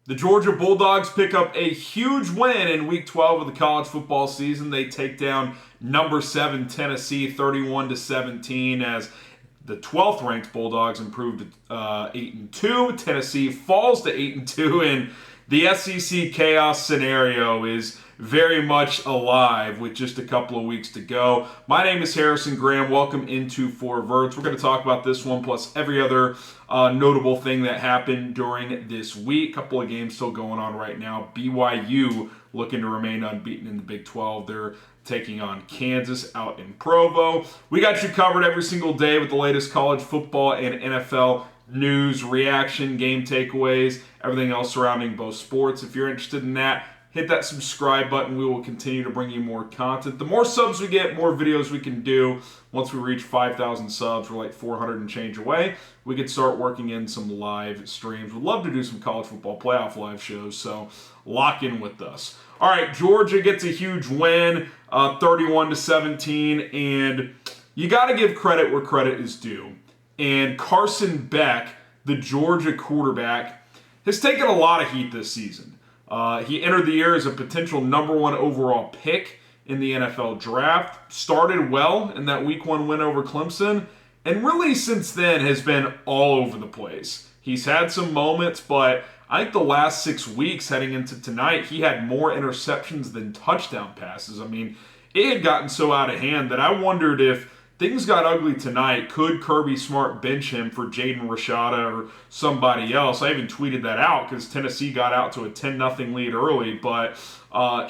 The Georgia Bulldogs pick up a huge win in Week 12 of the college football season. They take down number 7 Tennessee 31-17 as the 12th ranked Bulldogs improved to 8-2. Tennessee falls to 8-2, and the SEC chaos scenario is very much alive with just a couple of weeks to go. My name is Harrison Graham. Welcome into Verts. We're going to talk about this one plus every other notable thing that happened during this week. Couple of games still going on right now. BYU looking to remain unbeaten in the Big 12. They're taking on Kansas out in Provo. We got you covered every single day with the latest college football and NFL news, reaction, game takeaways, everything else surrounding both sports. If you're interested in that, hit that subscribe button. We will continue to bring you more content. The more subs we get, more videos we can do. Once we reach 5,000 subs, we're like 400 and change away. We could start working in some live streams. We'd love to do some college football playoff live shows, so lock in with us. All right, Georgia gets a huge win, 31-17, and you got to give credit where credit is due. And Carson Beck, the Georgia quarterback, has taken a lot of heat this season. He entered the year as a potential number 1 overall pick in the NFL draft, started well in that Week 1 win over Clemson, and really since then has been all over the place. He's had some moments, but I think the last 6 weeks heading into tonight, he had more interceptions than touchdown passes. I mean, it had gotten so out of hand that I wondered if things got ugly tonight, could Kirby Smart bench him for Jaden Rashada or somebody else? I even tweeted that out because Tennessee got out to a 10-0 lead early, but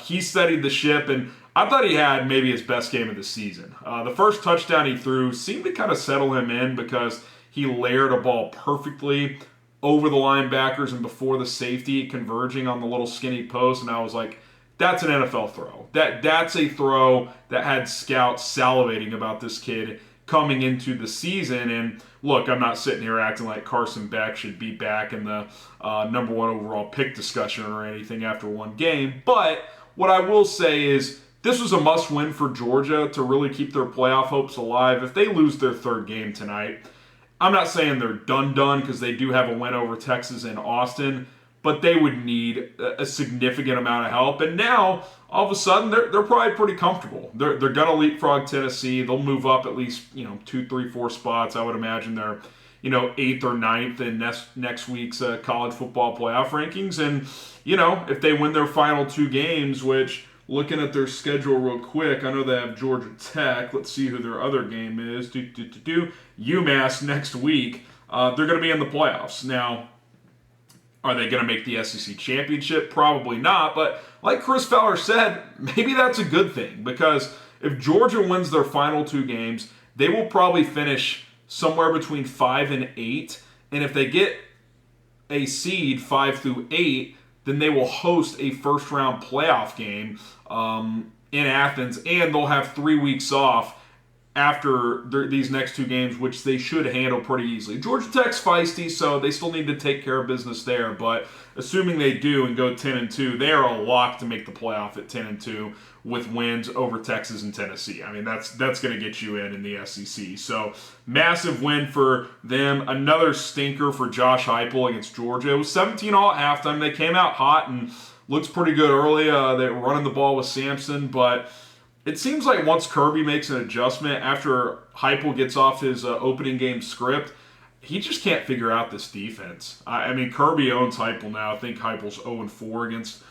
he steadied the ship, and I thought he had maybe his best game of the season. The first touchdown he threw seemed to kind of settle him in because he layered a ball perfectly over the linebackers and before the safety, converging on the little skinny post, and I was like, that's an NFL throw. That's a throw that had scouts salivating about this kid coming into the season. And look, I'm not sitting here acting like Carson Beck should be back in the number 1 overall pick discussion or anything after one game. But what I will say is this was a must-win for Georgia to really keep their playoff hopes alive. If they lose their third game tonight, I'm not saying they're done because they do have a win over Texas and Austin, but they would need a significant amount of help. And now, all of a sudden, they're probably pretty comfortable. They're going to leapfrog Tennessee. They'll move up at least 2, 3, 4 spots. I would imagine they're 8th or 9th in next week's college football playoff rankings. And if they win their final 2 games, which looking at their schedule real quick, I know they have Georgia Tech. Let's see who their other game is. UMass next week. They're going to be in the playoffs now. Are they going to make the SEC championship? Probably not, but like Chris Fowler said, maybe that's a good thing because if Georgia wins their final 2 games, they will probably finish somewhere between 5 and 8, and if they get a seed 5 through 8, then they will host a first-round playoff game in Athens, and they'll have 3 weeks off after these next 2 games, which they should handle pretty easily. Georgia Tech's feisty, so they still need to take care of business there, but assuming they do and go 10-2, they are a lock to make the playoff at 10-2 with wins over Texas and Tennessee. I mean, that's going to get you in the SEC. So, massive win for them. Another stinker for Josh Heupel against Georgia. It was 17-all at halftime. They came out hot and looks pretty good early. They were running the ball with Sampson, but it seems like once Kirby makes an adjustment after Heupel gets off his opening game script, he just can't figure out this defense. I mean, Kirby owns Heupel now. I think Heupel's 0-4 against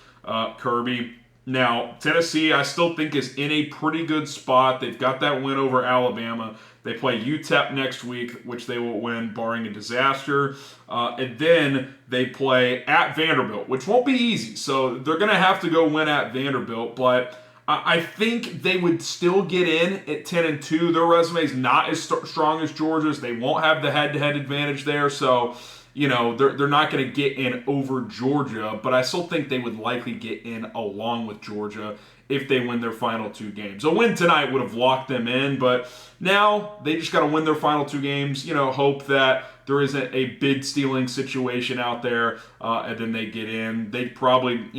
Kirby. Now, Tennessee, I still think, is in a pretty good spot. They've got that win over Alabama. They play UTEP next week, which they will win barring a disaster. And then they play at Vanderbilt, which won't be easy. So they're going to have to go win at Vanderbilt, but I think they would still get in at 10-2. Their resume is not as strong as Georgia's. They won't have the head-to-head advantage there, so they're not going to get in over Georgia. But I still think they would likely get in along with Georgia if they win their final 2 games. A win tonight would have locked them in, but now they just got to win their final 2 games. Hope that there isn't a bid stealing situation out there, and then they get in. They probably,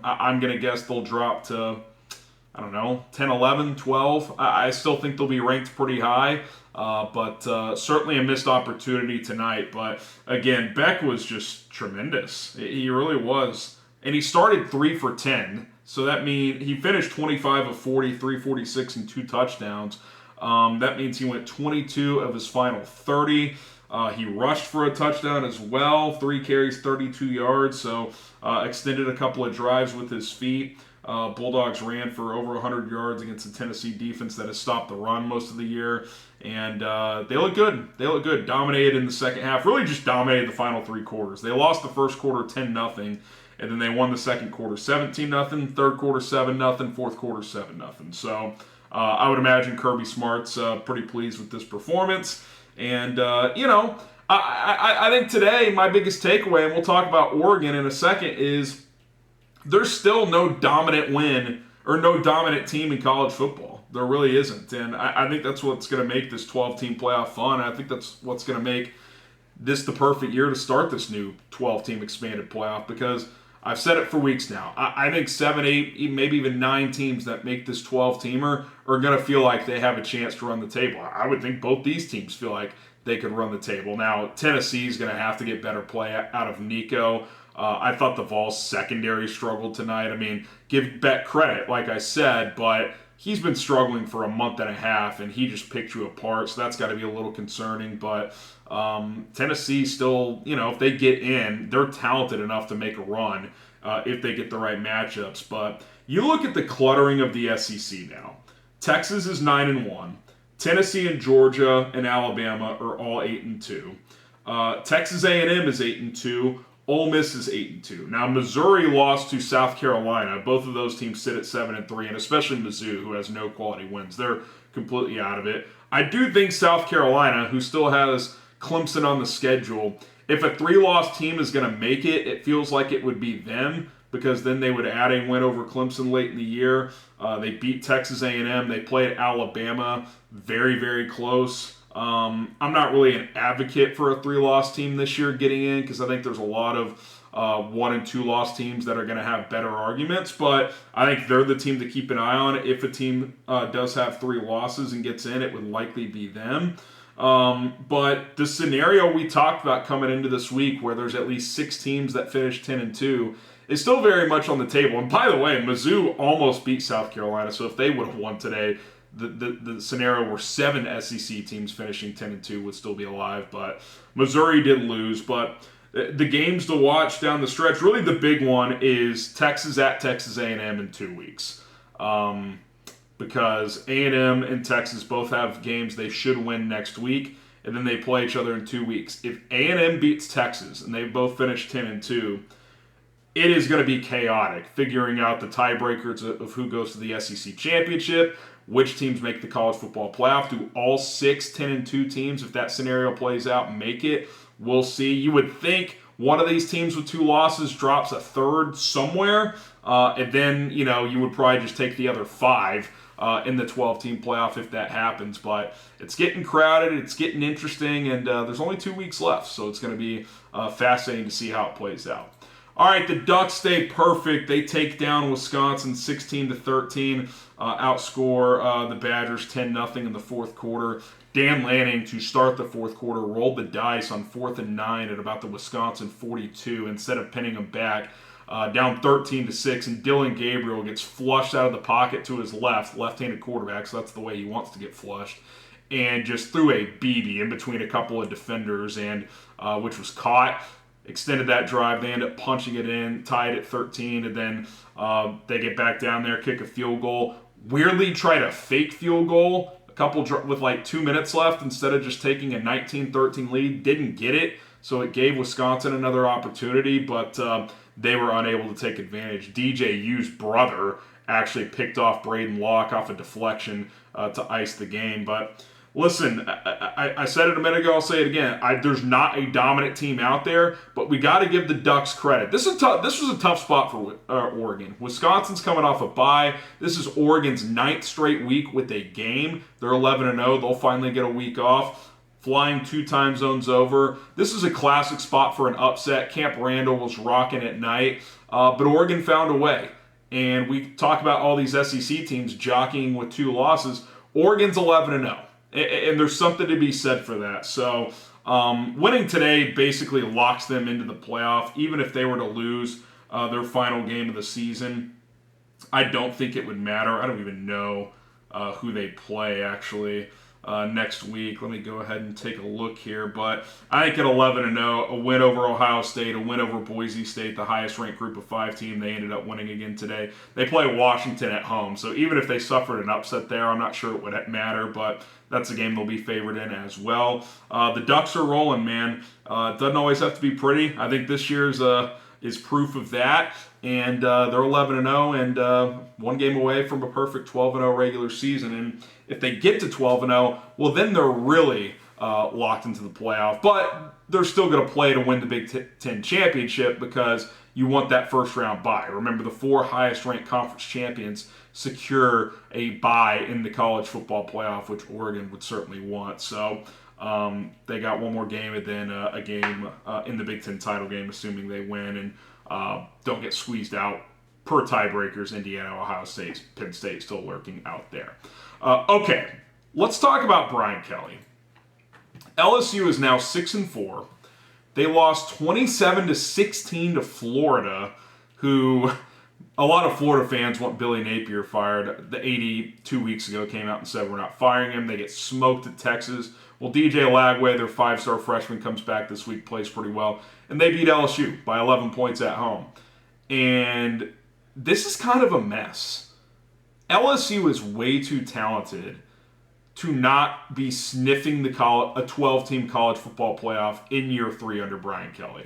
I'm going to guess they'll drop to, I don't know, 10, 11, 12. I still think they'll be ranked pretty high, but certainly a missed opportunity tonight. But again, Beck was just tremendous. He really was. And he started 3 for 10. So that means he finished 25 of 40, 346, and 2 touchdowns. That means he went 22 of his final 30. He rushed for a touchdown as well, 3 carries, 32 yards, so extended a couple of drives with his feet. Bulldogs ran for over 100 yards against the Tennessee defense that has stopped the run most of the year, and they look good. They look good. Dominated in the second half, really just dominated the final 3 quarters. They lost the first quarter 10-0, and then they won the second quarter 17-0, third quarter 7-0, fourth quarter 7-0. So I would imagine Kirby Smart's pretty pleased with this performance. And, I think today my biggest takeaway, and we'll talk about Oregon in a second, is there's still no dominant win or no dominant team in college football. There really isn't. And I think that's what's going to make this 12-team playoff fun. I think that's what's going to make this the perfect year to start this new 12-team expanded playoff, because I've said it for weeks now. I think 7, 8, maybe even 9 teams that make this 12-teamer are going to feel like they have a chance to run the table. I would think both these teams feel like they could run the table. Now, Tennessee's going to have to get better play out of Nico. I thought the Vols secondary struggled tonight. I mean, give Beck credit, like I said, but he's been struggling for a month and a half, and he just picked you apart, so that's got to be a little concerning. But Tennessee still, if they get in, they're talented enough to make a run if they get the right matchups. But you look at the cluttering of the SEC now. Texas is 9-1. Tennessee and Georgia and Alabama are all 8-2. Texas A&M is 8-2. Ole Miss is 8-2. Now, Missouri lost to South Carolina. Both of those teams sit at 7-3, and especially Mizzou, who has no quality wins. They're completely out of it. I do think South Carolina, who still has Clemson on the schedule, if a 3-loss team is going to make it, it feels like it would be them, because then they would add a win over Clemson late in the year. They beat Texas A&M. They played Alabama very, very close. I'm not really an advocate for a 3-loss team this year getting in, because I think there's a lot of 1 and 2-loss teams that are going to have better arguments, but I think they're the team to keep an eye on. If a team does have 3 losses and gets in, it would likely be them. But the scenario we talked about coming into this week, where there's at least 6 teams that finish 10-2, is still very much on the table. And by the way, Mizzou almost beat South Carolina, so if they would have won today, the scenario where 7 SEC teams finishing 10-2 would still be alive. But Missouri did lose. But the games to watch down the stretch, really the big one is Texas at Texas A&M in 2 weeks. Because A&M and Texas both have games they should win next week, and then they play each other in 2 weeks. If A&M beats Texas and they both finish 10-2, it is going to be chaotic figuring out the tiebreakers of who goes to the SEC championship, which teams make the college football playoff. Do all 6 10-2 teams, if that scenario plays out, make it? We'll see. You would think one of these teams with 2 losses drops a third somewhere, and then you would probably just take the other 5 in the 12-team playoff if that happens. But it's getting crowded, it's getting interesting, and there's only 2 weeks left, so it's going to be fascinating to see how it plays out. All right, the Ducks stay perfect. They take down Wisconsin 16-13, outscore the Badgers 10-0 in the fourth quarter. Dan Lanning, to start the fourth quarter, rolled the dice on 4th and 9 at about the Wisconsin 42 instead of pinning them back. Down 13-6, and Dylan Gabriel gets flushed out of the pocket to his left-handed quarterback, so that's the way he wants to get flushed, and just threw a BB in between a couple of defenders, and which was caught. Extended that drive. They end up punching it in, tied at 13, and then they get back down there, kick a field goal. Weirdly tried a fake field goal, with like 2 minutes left instead of just taking a 19-13 lead. Didn't get it, so it gave Wisconsin another opportunity, but they were unable to take advantage. DJU's brother actually picked off Braden Locke off a deflection to ice the game, but listen, I said it a minute ago, I'll say it again. There's not a dominant team out there, but we got to give the Ducks credit. This was a tough spot for Oregon. Wisconsin's coming off a bye. This is Oregon's 9th straight week with a game. They're 11-0. They'll finally get a week off. Flying 2 time zones over. This is a classic spot for an upset. Camp Randall was rocking at night, but Oregon found a way. And we talk about all these SEC teams jockeying with 2 losses. Oregon's 11-0. And there's something to be said for that. So winning today basically locks them into the playoff. Even if they were to lose their final game of the season, I don't think it would matter. I don't even know who they play, actually, next week. Let me go ahead and take a look here. But I think at 11-0, a win over Ohio State, a win over Boise State, the highest-ranked Group of 5 team, they ended up winning again today. They play Washington at home. So even if they suffered an upset there, I'm not sure it would matter. But that's a game they'll be favored in as well. The Ducks are rolling, man. It doesn't always have to be pretty. I think this year's is proof of that. And they're 11-0 and 1 game away from a perfect 12-0 regular season. And if they get to 12-0, well, then they're really locked into the playoff. But they're still going to play to win the Big Ten championship because you want that first-round bye. Remember, the 4 highest-ranked conference champions secure a bye in the college football playoff, which Oregon would certainly want. So they got 1 more game and then a game in the Big Ten title game, assuming they win and don't get squeezed out per tiebreakers. Indiana, Ohio State, Penn State still lurking out there. Okay, let's talk about Brian Kelly. LSU is now 6-4. They lost 27-16 to Florida, who a lot of Florida fans want Billy Napier fired. The 80 2 weeks ago came out and said we're not firing him. They get smoked at Texas. Well, DJ Lagway, their 5-star freshman, comes back this week, plays pretty well, and they beat LSU by 11 points at home. And this is kind of a mess. LSU is way too talented to not be sniffing a 12-team college football playoff in year 3 under Brian Kelly.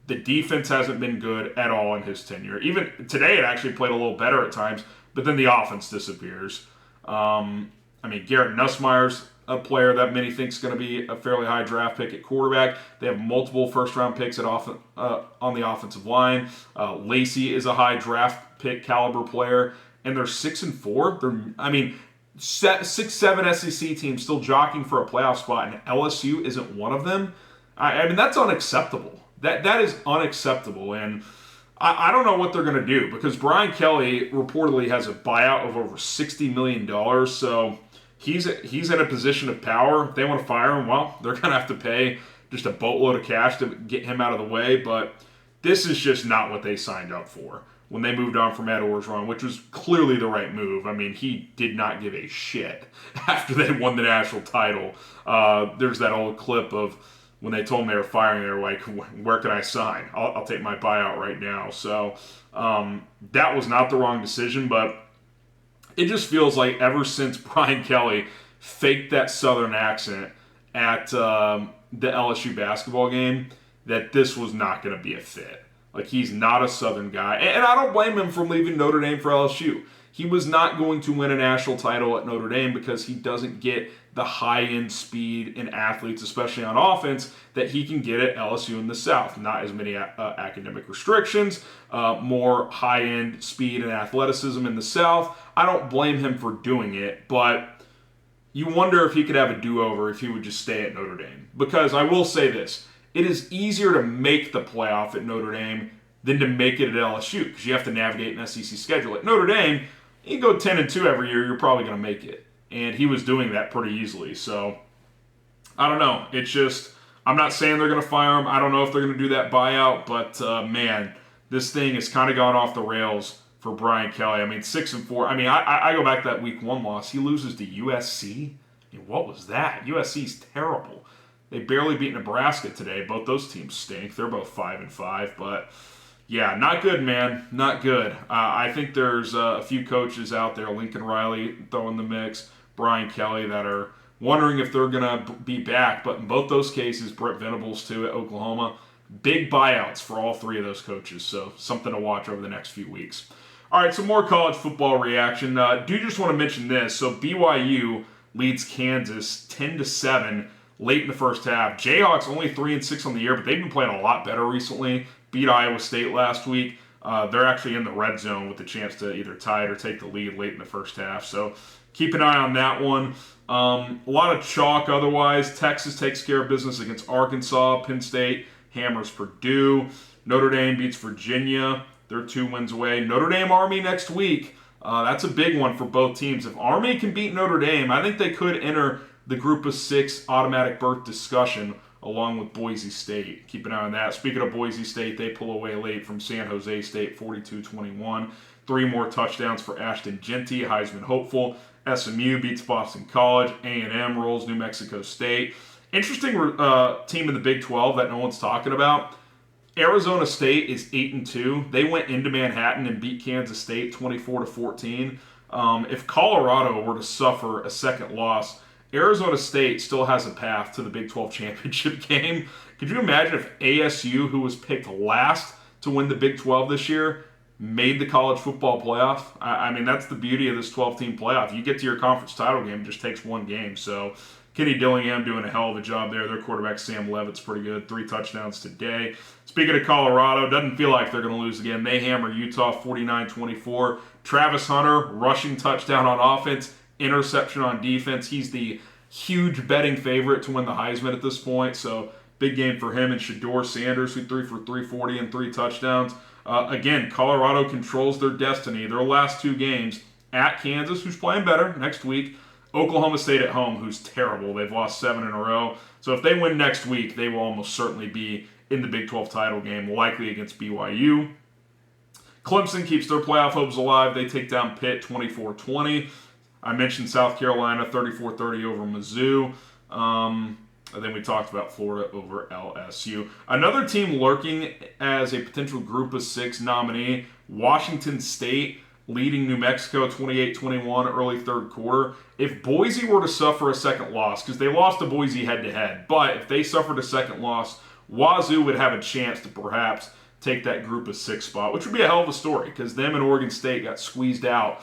The defense hasn't been good at all in his tenure. Even today, it actually played a little better at times, but then the offense disappears. Garrett Nussmeier's a player that many think is going to be a fairly high draft pick at quarterback. They have multiple first-round picks on the offensive line. Lacey is a high draft pick caliber player, and they're 6-4. 6-7 SEC teams still jockeying for a playoff spot, and LSU isn't one of them. That's unacceptable. That is unacceptable, and I don't know what they're going to do because Brian Kelly reportedly has a buyout of over $60 million, so he's in a position of power. If they want to fire him, well, they're going to have to pay just a boatload of cash to get him out of the way, but this is just not what they signed up for when they moved on from Ed Orgeron, which was clearly the right move. He did not give a shit after they won the national title. There's that old clip of when they told him they were firing, they were like, where can I sign? I'll take my buyout right now. So that was not the wrong decision, but it just feels like ever since Brian Kelly faked that Southern accent at the LSU basketball game, that this was not going to be a fit. Like, he's not a Southern guy. And I don't blame him for leaving Notre Dame for LSU. He was not going to win a national title at Notre Dame because he doesn't get the high-end speed in athletes, especially on offense, that he can get at LSU in the South. Not as many academic restrictions, more high-end speed and athleticism in the South. I don't blame him for doing it, but you wonder if he could have a do-over if he would just stay at Notre Dame. Because I will say this, it is easier to make the playoff at Notre Dame than to make it at LSU because you have to navigate an SEC schedule. At Notre Dame, you go 10-2 every year, you're probably going to make it. And he was doing that pretty easily. So, I don't know. It's just, I'm not saying they're going to fire him. I don't know if they're going to do that buyout. But, man, this thing has kind of gone off the rails for Brian Kelly. 6-4. I go back to that week 1 loss. He loses to USC. What was that? USC's terrible. They barely beat Nebraska today. Both those teams stink. They're both 5-5. But, yeah, not good, man. Not good. I think there's a few coaches out there, Lincoln Riley throwing the mix, Brian Kelly, that are wondering if they're going to be back. But in both those cases, Brent Venables, too, at Oklahoma, big buyouts for all 3 of those coaches. So something to watch over the next few weeks. All right, some more college football reaction. Do just want to mention this. So BYU leads Kansas 10-7 late in the first half. Jayhawks only 3-6 on the year, but they've been playing a lot better recently. Beat Iowa State last week. They're actually in the red zone with the chance to either tie it or take the lead late in the first half. So keep an eye on that one. A lot of chalk otherwise. Texas takes care of business against Arkansas. Penn State hammers Purdue. Notre Dame beats Virginia. They're 2 wins away. Notre Dame Army next week. That's a big one for both teams. If Army can beat Notre Dame, I think they could enter the group of 6 automatic berth discussion along with Boise State. Keep an eye on that. Speaking of Boise State, they pull away late from San Jose State, 42-21. 3 more touchdowns for Ashton Genty, Heisman hopeful. SMU beats Boston College. A&M rolls New Mexico State. Interesting team in the Big 12 that no one's talking about. Arizona State is 8-2. They went into Manhattan and beat Kansas State 24-14. If Colorado were to suffer a second loss, Arizona State still has a path to the Big 12 championship game. Could you imagine if ASU, who was picked last to win the Big 12 this year, made the college football playoff? I mean, that's the beauty of this 12-team playoff. You get to your conference title game, it just takes 1 game. So Kenny Dillingham doing a hell of a job there. Their quarterback, Sam Levitt's pretty good. 3 touchdowns today. Speaking of Colorado, doesn't feel like they're going to lose again. They hammer Utah 49-24. Travis Hunter, rushing touchdown on offense, interception on defense. He's the huge betting favorite to win the Heisman at this point. So big game for him. And Shedeur Sanders, who threw for 340 and 3 touchdowns. Again, Colorado controls their destiny. Their last 2 games at Kansas, who's playing better next week. Oklahoma State at home, who's terrible. They've lost 7 in a row. So if they win next week, they will almost certainly be in the Big 12 title game, likely against BYU. Clemson keeps their playoff hopes alive. They take down Pitt 24-20. I mentioned South Carolina 34-30 over Mizzou. And then we talked about Florida over LSU. Another team lurking as a potential group of 6 nominee, Washington State, leading New Mexico 28-21 early third quarter. If Boise were to suffer a second loss, because they lost to Boise head-to-head, but if they suffered a second loss, Wazoo would have a chance to perhaps take that group of 6 spot, which would be a hell of a story, because them and Oregon State got squeezed out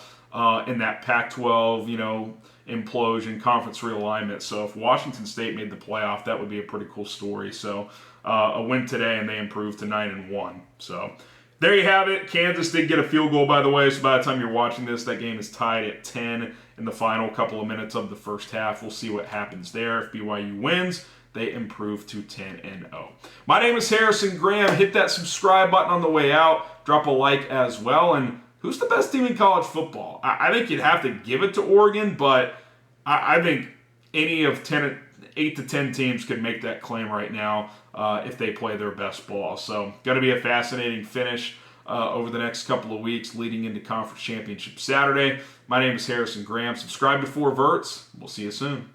in that Pac-12, implosion, conference realignment. So if Washington State made the playoff, that would be a pretty cool story. So a win today, and they improved to 9-1. So there you have it. Kansas did get a field goal, by the way, so by the time you're watching this, that game is tied at 10 in the final couple of minutes of the first half. We'll see what happens there. If BYU wins, they improve to 10-0. My name is Harrison Graham. Hit that subscribe button on the way out. Drop a like as well. And who's the best team in college football? I think you'd have to give it to Oregon, but I think any of 8 to 10 teams could make that claim right now if they play their best ball. So, going to be a fascinating finish over the next couple of weeks leading into Conference Championship Saturday. My name is Harrison Graham. Subscribe to 4 Verts. We'll see you soon.